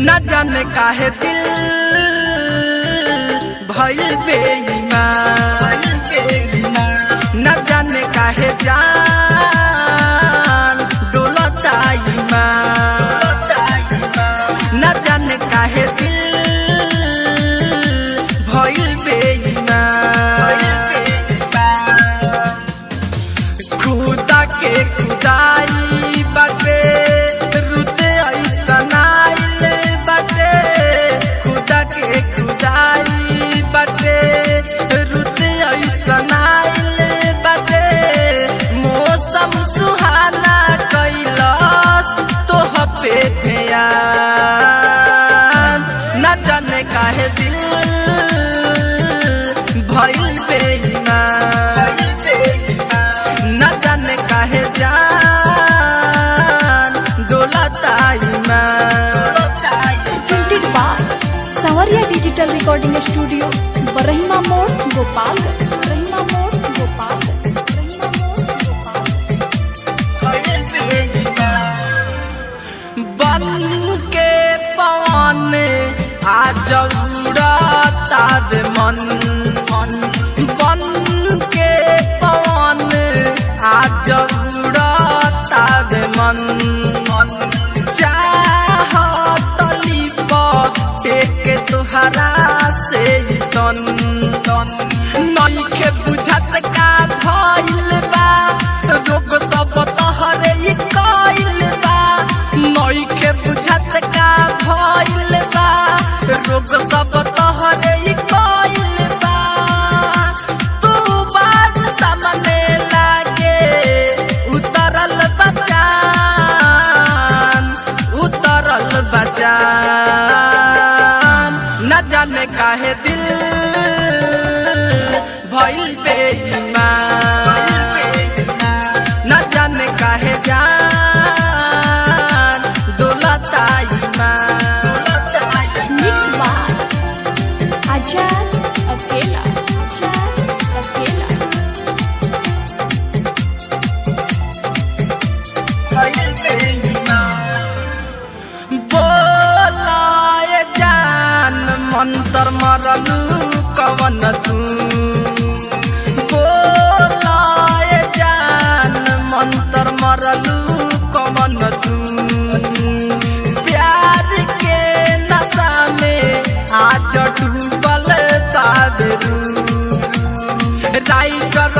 न जाने काहे दिल भइल बेईमान, न जाने काहे जान डोलता ईमान, न जाने काहे दिल भइल बेईमान। खुदा के खुदाई बाटे रुते ऐसन आइल बाटे, खुदा के खुदाई बाटे रुते ऐसन आइल बाटे। मौसम सुहाना कैलस तोह पे ध्यान, न जाने काहे दिल भइल बेईमान, न जाने काहे जान डोलता ईमान। संवरिया डिजिटल रिकॉर्डिंग स्टूडियो बरहिमा मोड़ गोपालगंज, बरहिमा मोड़ गोपालगंज, बरहिमा मोड़ गोपालगंज। बन के पवन आज उड़ता दे मन, बन के पवन आज उड़ता दे मन। चाहतली के तुहरा से तन नइखे बुझत का भइल बा, रोग सब तोहरे कइल बा। नइखे बुझत का भइल बा, रोग सब तोहरे कइल बा। तू बात सामने लागे उतरल बचान, उतरल बचान। न जाने काहे दिल भइल बेईमान, न जाने काहे जान डोलता ईमान। मिक्स बार आजाद अकेला, आजाद अकेला। बोलाए जान मंतर मरलू कवन तू, बोलाए जान मंतर मरलू कवन तू। प्यार के नशा में आज डूबल ताबरू राई कर